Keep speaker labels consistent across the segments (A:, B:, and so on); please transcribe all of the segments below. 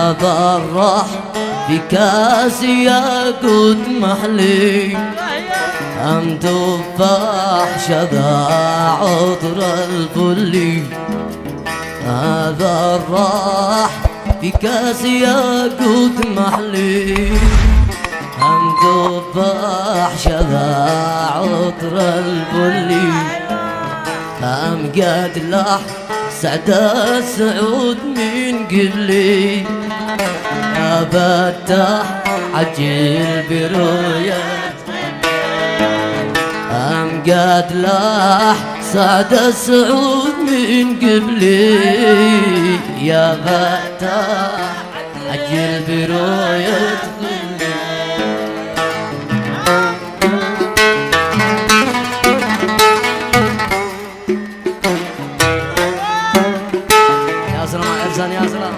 A: أبرح في كاس ياقوت محلي أم تفاح شذا عطر الفلي. هذا الراح في كاس ياقوت محلي أم تفاح شذا عطر الفلي. أم قد لح سعد السعود من قبلي أفتح عجل برؤية. أم قد لاح سعد السعود من قبلي يا فتاح عجل برؤية. يا سلام يا إرسان يا سلام.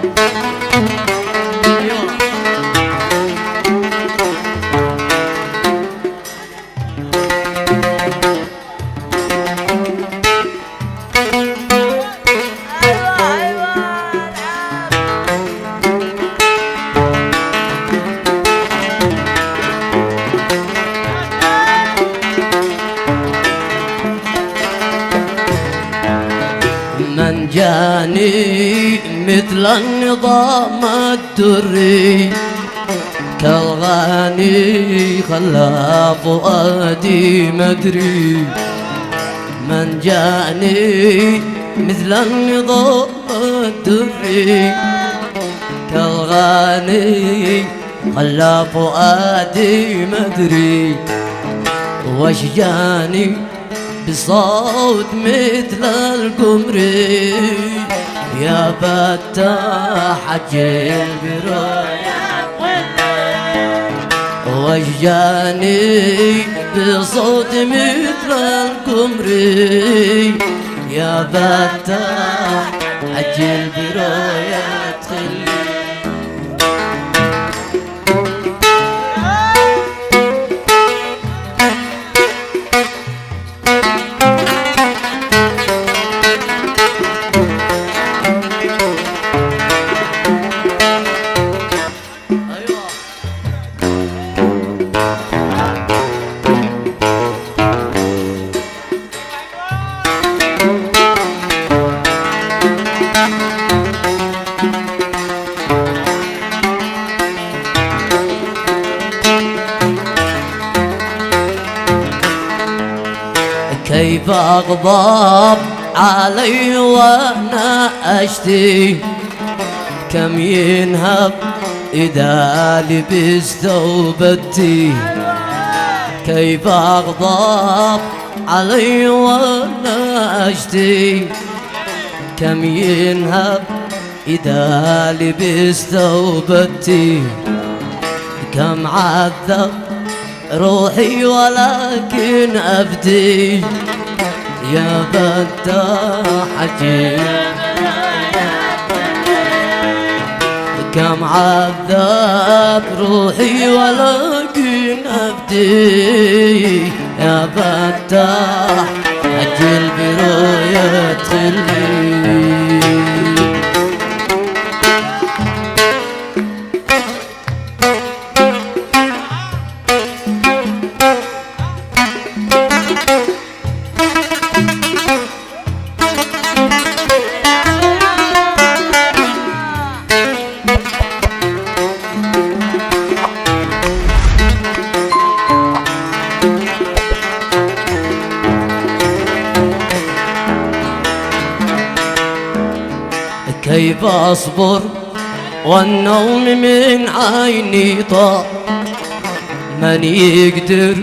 A: من جاني مثل النظام الدري كالغاني خلى فؤادي مدري. من جاني مثل النظام الدري كالغاني خلى فؤادي مدري. وش جاني بصوت مثل القمر يا فتاح عجل برؤية. وش جاني بصوت مثل القمر يا فتاح عجل برؤية. كيف أغضب علي وأنا أشتي كم ينهب إذا لبس ثوبتي. كيف أغضب علي وأنا أشتي كم ينهب إذا لبس ثوبتي. كم عذب روحي ولكن أبدي يا فتاح عجل. كم عذب روحي ولكن أبدي يا فتاح عجل برؤية خلي. كيف أصبر والنوم من عيني طار من يقدر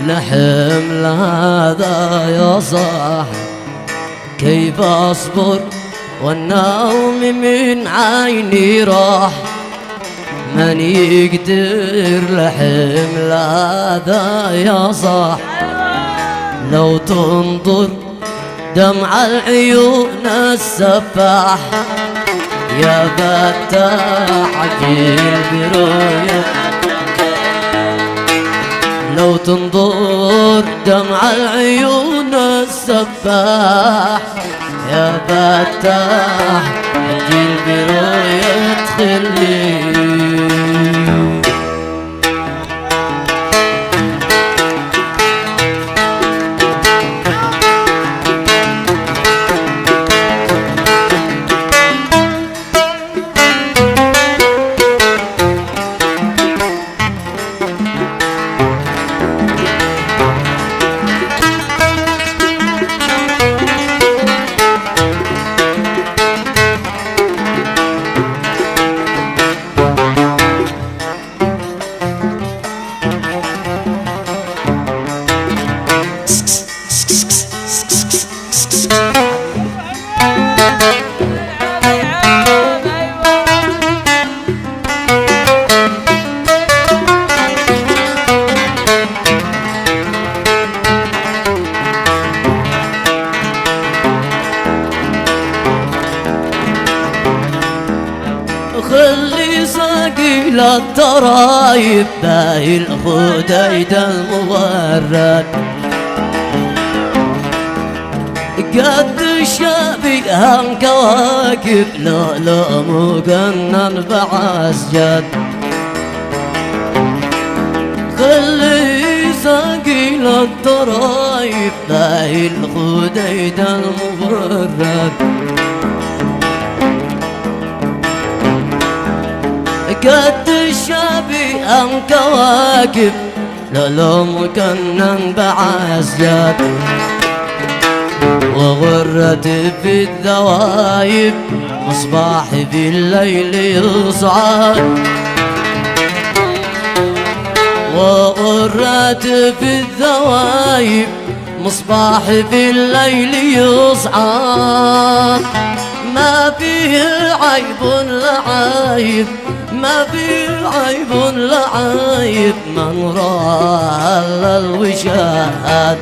A: لحمل هذا يا صاح. كيف أصبر والنوم من عيني راح من يقدر لحمل هذا يا صاح. لو تنظر دمع العيون السفاح يا فتاح عجل برؤية. لو تنظر دمع العيون السفاح يا فتاح الجيل برؤية خلي. خلي ساقي للضرايب باهي الخديد المورد قد شبيها كواكب لا مقنن بعسجد. خلي ساقي للضرايب باهي الخديد المورد قد شبيها كواكب لا مكنن بعسجد. وغرت في الذوايب مصباح في الليل يصعد. وغرت في الذوايب مصباح في الليل يصعد. ما فيه عيب لعايب ما فيه عيب لعايب من راى الوشاد.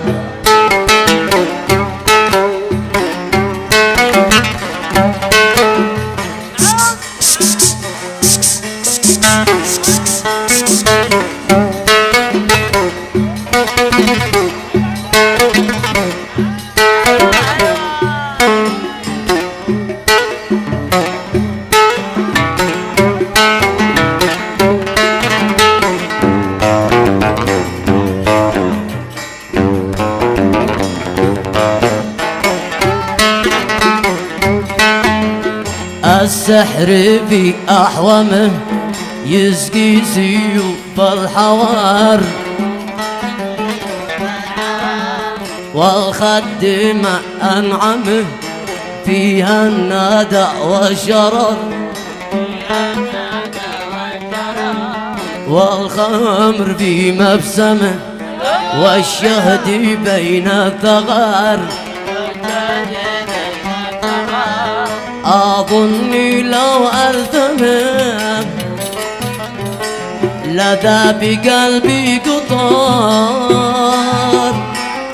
A: السحر في أحوامه يسقي سيوف الحوار. والخد مع أنعمه فيها الندى والشرر. والخمر في مبسمه والشهد بين الثغار. أظني لو ألتمه لذا بقلبي قطار.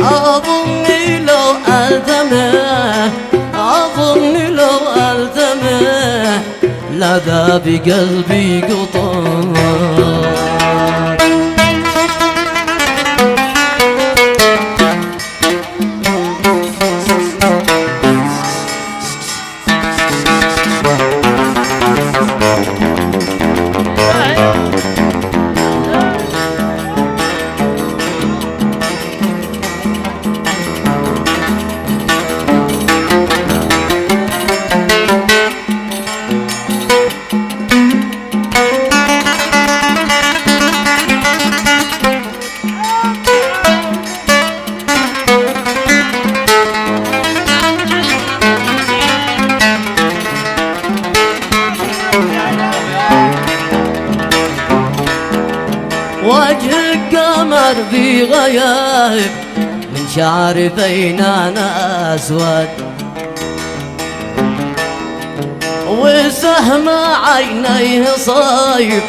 A: أظني لو ألتمه أظني لو ألتمه لذا بقلبي قطار. وجه القمر في غياهب من شعر بيننا أسود. وسهم عينيه صايب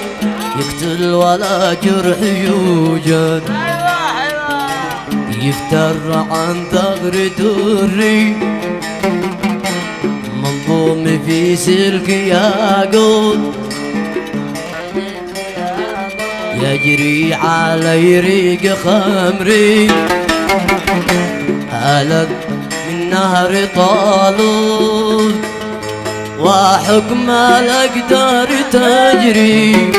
A: يقتل ولا جرح يوجد. يفتر عن ثغر دري منظوم في سلك ياقوت. يا تجري على ريق خمري ألذ من نهر طالوت وحكم الأقدار تجري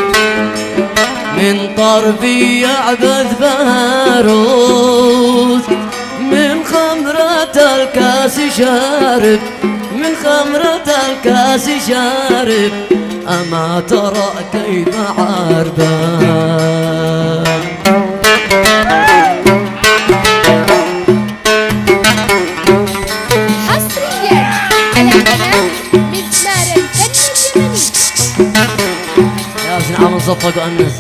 A: من طرفي يعبث فاروس من خمرة الكاس شارب من خمرة الكاس شارب أما ترى كيف عربا
B: حصريا على قناة مدمار الفن اليمني.
A: يا سنعم نصفق وأنس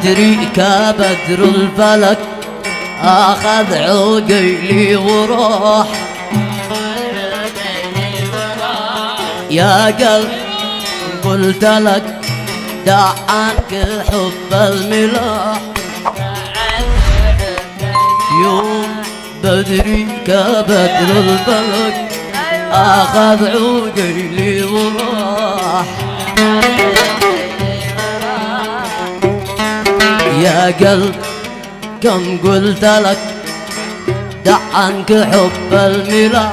A: بدري كبدر الفلك أخذ عقيلي وراح يا قلب قلت لك دع عنك حب الملاح يوم بدري كبدر الفلك أخذ عقيلي وراح يا قلب كم قلت لك دع عنك حب الملاح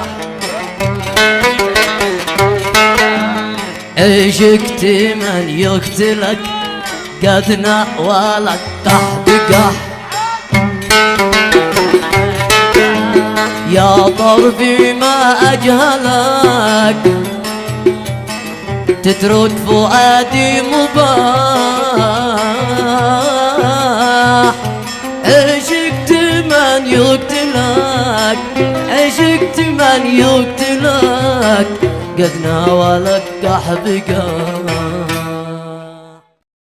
A: عشقت من يقتلك قد ناولك تحت قح يا طرفي ما أجهلك تترك فؤادي مباح عشقت من يقتلك عشقت من يقتلك قد ناولك قحبك